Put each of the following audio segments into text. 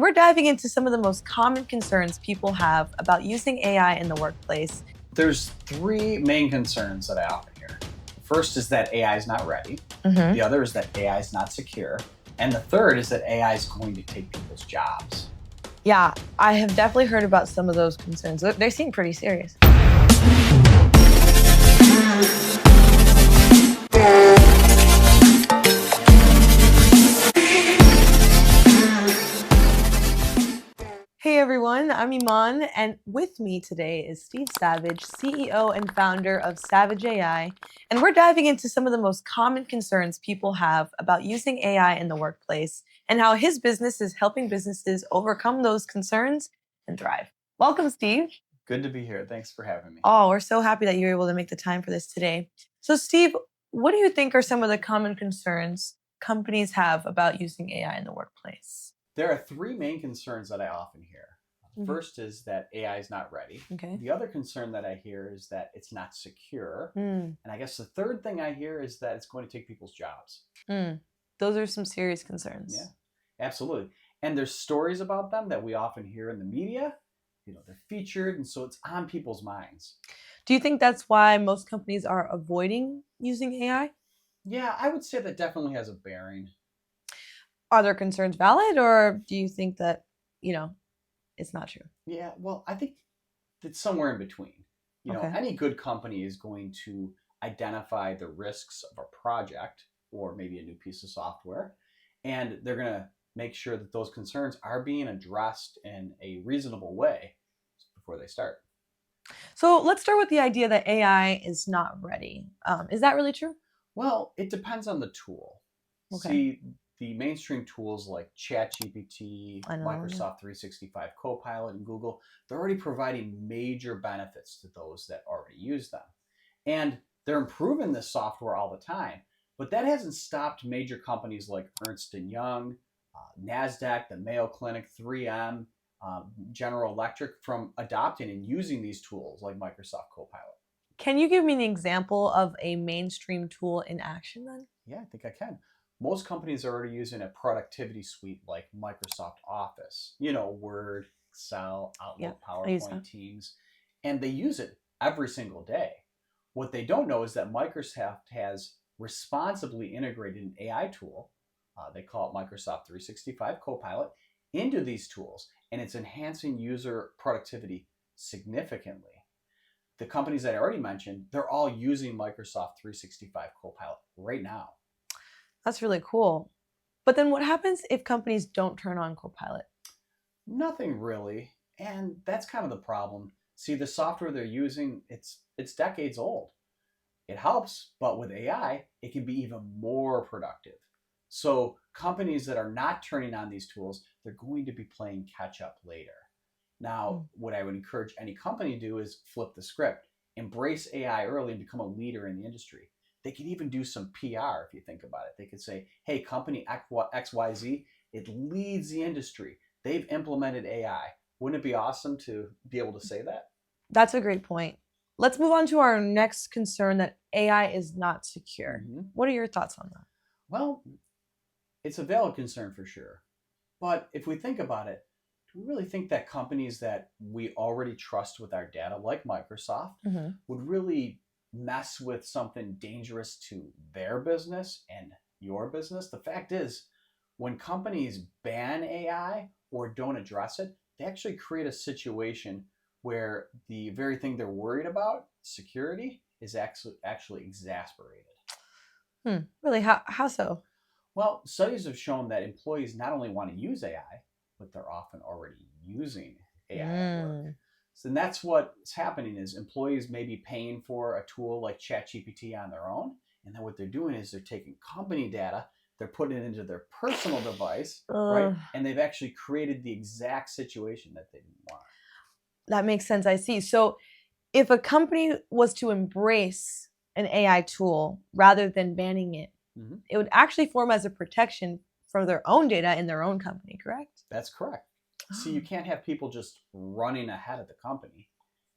We're diving into some of the most common concerns people have about using AI in the workplace. There's three main concerns that I often hear. The first is that AI is not ready. Mm-hmm. The other is that AI is not secure. And the third is that AI is going to take people's jobs. Yeah, I have definitely heard about some of those concerns. They seem pretty serious. Hey everyone, I'm Iman, and with me today is Steve Savage, CEO and founder of Savage AI, and we're diving into some of the most common concerns people have about using AI in the workplace and how his business is helping businesses overcome those concerns and thrive. Welcome, Steve. Good to be here. Thanks for having me. Oh, we're so happy that you're able to make the time for this today. So, Steve, what do you think are some of the common concerns companies have about using AI in the workplace? There are three main concerns that I often hear. Mhm. First is that AI is not ready. Okay. The other concern that I hear is that it's not secure. Mm. And I guess the third thing I hear is that it's going to take people's jobs. Those are some serious concerns. Yeah, absolutely. And there's stories about them that we often hear in the media. They're featured, and so it's on people's minds. Do you think that's why most companies are avoiding using AI? Yeah, I would say that definitely has a bearing. Are their concerns valid, or do you think that, it's not true? Yeah, well, I think it's somewhere in between. Okay. Any good company is going to identify the risks of a project or maybe a new piece of software, and they're going to make sure that those concerns are being addressed in a reasonable way before they start. So let's start with the idea that AI is not ready. Is that really true? Well, it depends on the tool. Okay. See, the mainstream tools like ChatGPT, I know, Microsoft 365 Copilot, and Google, they're already providing major benefits to those that already use them. And they're improving this software all the time. But that hasn't stopped major companies like Ernst & Young, NASDAQ, the Mayo Clinic, 3M, General Electric from adopting and using these tools like Microsoft Copilot. Can you give me an example of a mainstream tool in action then? Yeah, I think I can. Most companies are already using a productivity suite like Microsoft Office, Word, Excel, Outlook, PowerPoint, Teams, and they use it every single day. What they don't know is that Microsoft has responsibly integrated an AI tool, they call it Microsoft 365 Copilot, into these tools, and it's enhancing user productivity significantly. The companies that I already mentioned, they're all using Microsoft 365 Copilot right now. That's really cool. But then what happens if companies don't turn on Copilot? Nothing really. And that's kind of the problem. See, the software they're using, it's decades old. It helps, but with AI, it can be even more productive. So companies that are not turning on these tools, they're going to be playing catch up later. Now, what I would encourage any company to do is flip the script, embrace AI early and become a leader in the industry. They could even do some PR if you think about it. They could say, hey, company XYZ, it leads the industry. They've implemented AI. Wouldn't it be awesome to be able to say that? That's a great point. Let's move on to our next concern, that AI is not secure. Mm-hmm. What are your thoughts on that? Well, it's a valid concern for sure. But if we think about it, do we really think that companies that we already trust with our data, like Microsoft, would really mess with something dangerous to their business and your business? The fact is, when companies ban AI or don't address it, they actually create a situation where the very thing they're worried about, security, is actually exasperated. Really? How so? Well, studies have shown that employees not only want to use AI, but they're often already using AI at work. So that's what's happening is employees may be paying for a tool like ChatGPT on their own. And then what they're doing is they're taking company data, they're putting it into their personal device, right? And they've actually created the exact situation that they didn't want. That makes sense. I see. So if a company was to embrace an AI tool rather than banning it, it would actually form as a protection for their own data in their own company, correct? That's correct. See, you can't have people just running ahead of the company.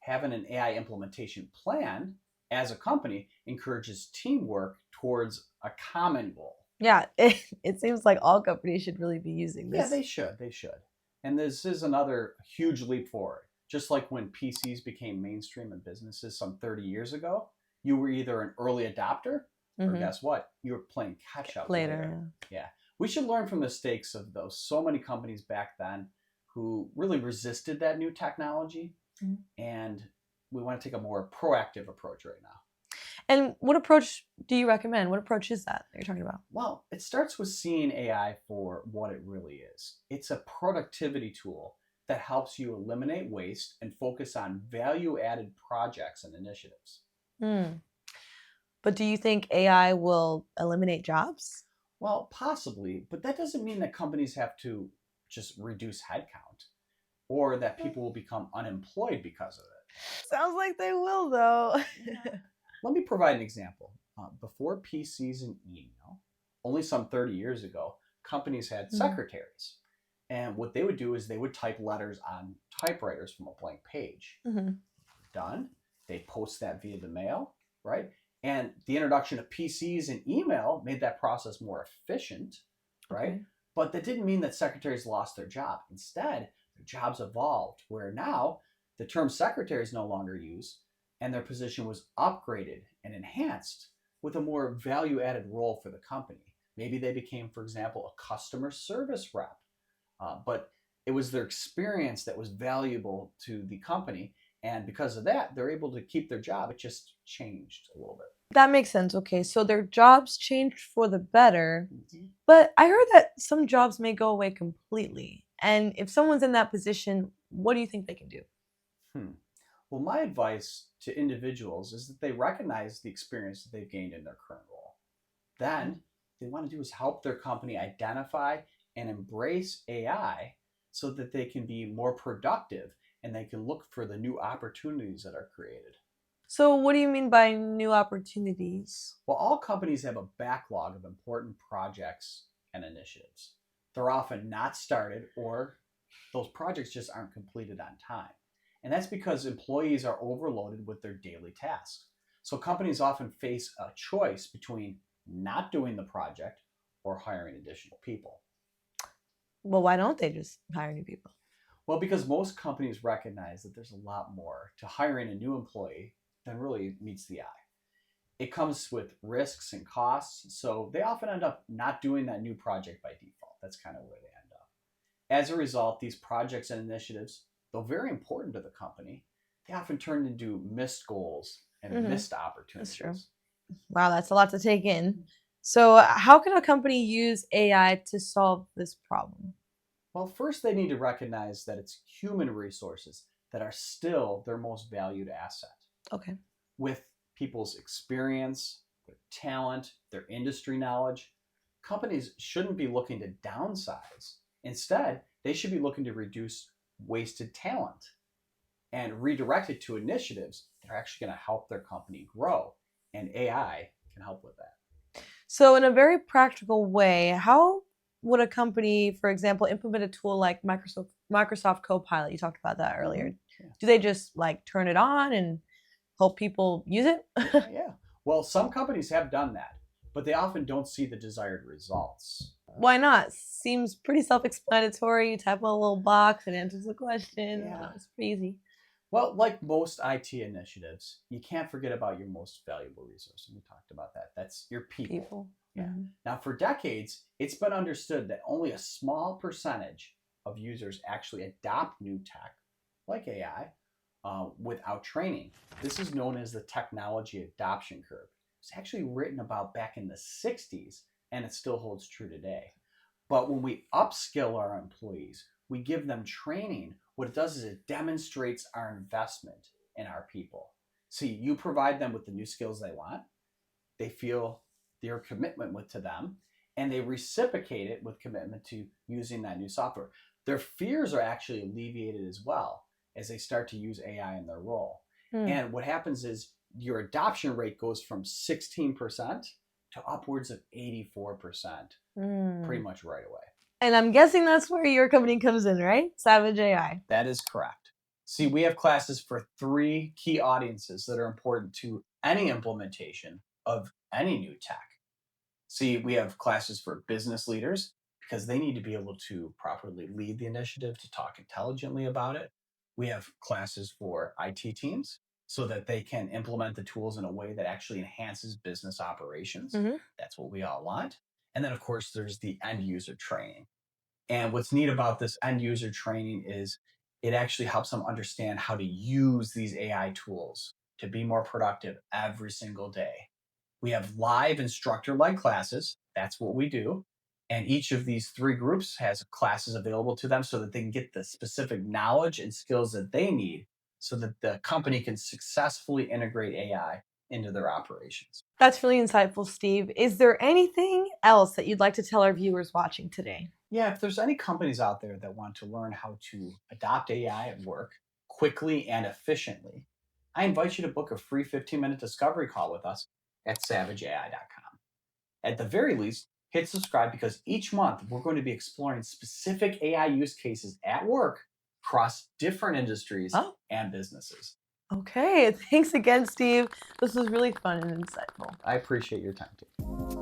Having an AI implementation plan as a company encourages teamwork towards a common goal. Yeah, it seems like all companies should really be using this. Yeah, they should. And this is another huge leap forward. Just like when PCs became mainstream in businesses some 30 years ago, you were either an early adopter or Mm-hmm. guess what? You were playing catch up later. Later. Yeah. We should learn from the mistakes of those so many companies back then who really resisted that new technology. Mhm. And we want to take a more proactive approach right now. And what approach do you recommend? What approach is that you're talking about? Well, it starts with seeing AI for what it really is. It's a productivity tool that helps you eliminate waste and focus on value added projects and initiatives. Hmm. But do you think AI will eliminate jobs? Well, possibly, but that doesn't mean that companies have to just reduce headcount or that people will become unemployed because of it. Sounds like they will, though. Let me provide an example. Before PCs and email, only some 30 years ago, companies had secretaries. And what they would do is they would type letters on typewriters from a blank page. Mm-hmm. Done. They post that via the mail, right? And the introduction of PCs and email made that process more efficient, right? Okay. But that didn't mean that secretaries lost their job. Instead, their jobs evolved, where now the term secretary is no longer used, and their position was upgraded and enhanced with a more value added role for the company. Maybe they became, for example, a customer service rep, but it was their experience that was valuable to the company. And because of that, they're able to keep their job. It just changed a little bit. That makes sense. Okay, so their jobs changed for the better, Mm-hmm. but I heard that some jobs may go away completely. And if someone's in that position, what do you think they can do? Hmm. Well, my advice to individuals is that they recognize the experience that they've gained in their current role. Then they want to do is help their company identify and embrace AI so that they can be more productive and they can look for the new opportunities that are created. So, what do you mean by new opportunities? Well, all companies have a backlog of important projects and initiatives. They're often not started or those projects just aren't completed on time. And that's because employees are overloaded with their daily tasks. So companies often face a choice between not doing the project or hiring additional people. Well, why don't they just hire new people? Well, because most companies recognize that there's a lot more to hiring a new employee than really meets the eye. It comes with risks and costs, so they often end up not doing that new project by default. That's kind of where they end up. As a result, these projects and initiatives, though very important to the company, they often turn into missed goals and missed opportunities. That's true. Wow, that's a lot to take in. So, how can a company use AI to solve this problem? Well, first, they need to recognize that it's human resources that are still their most valued asset. Okay. With people's experience, their talent, their industry knowledge, companies shouldn't be looking to downsize. Instead, they should be looking to reduce wasted talent and redirect it to initiatives that are actually going to help their company grow. And AI can help with that. So, in a very practical way, how would a company, for example, implement a tool like Microsoft Copilot? You talked about that earlier. Yeah. Do they just like turn it on and hope people use it? Yeah. Well, some companies have done that, but they often don't see the desired results. Why not? Seems pretty self-explanatory. You type in a little box, it answers the question. Yeah. It's pretty easy. Well, like most IT initiatives, you can't forget about your most valuable resource. And we talked about that. That's your people. Yeah. Mm-hmm. Now, for decades, it's been understood that only a small percentage of users actually adopt new tech, like AI, without training. This is known as the technology adoption curve. It's actually written about back in the 60s, and it still holds true today. But when we upskill our employees, we give them training. What it does is it demonstrates our investment in our people. See, you provide them with the new skills they want. They feel your commitment to them, and they reciprocate it with commitment to using that new software. Their fears are actually alleviated as well as they start to use AI in their role. And what happens is your adoption rate goes from 16% to upwards of 84%, pretty much right away. And I'm guessing that's where your company comes in, right? Savage AI. That is correct. See, we have classes for 3 key audiences that are important to any implementation of any new tech. See, we have classes for business leaders because they need to be able to properly lead the initiative, to talk intelligently about it. We have classes for IT teams so that they can implement the tools in a way that actually enhances business operations. Hmm. That's what we all want. And then, of course, there's the end user training. And what's neat about this end user training is it actually helps them understand how to use these AI tools to be more productive every single day. We have live instructor led classes. That's what we do. And each of these three groups has classes available to them so that they can get the specific knowledge and skills that they need so that the company can successfully integrate AI into their operations. That's really insightful, Steve. Is there anything else that you'd like to tell our viewers watching today? Yeah, if there's any companies out there that want to learn how to adopt AI at work quickly and efficiently, I invite you to book a free 15-minute discovery call with us at savageai.com. At the very least, hit subscribe because each month we're going to be exploring specific AI use cases at work across different industries Oh, and businesses. okay. Thanks again, Steve. This was really fun and insightful. I appreciate your time too.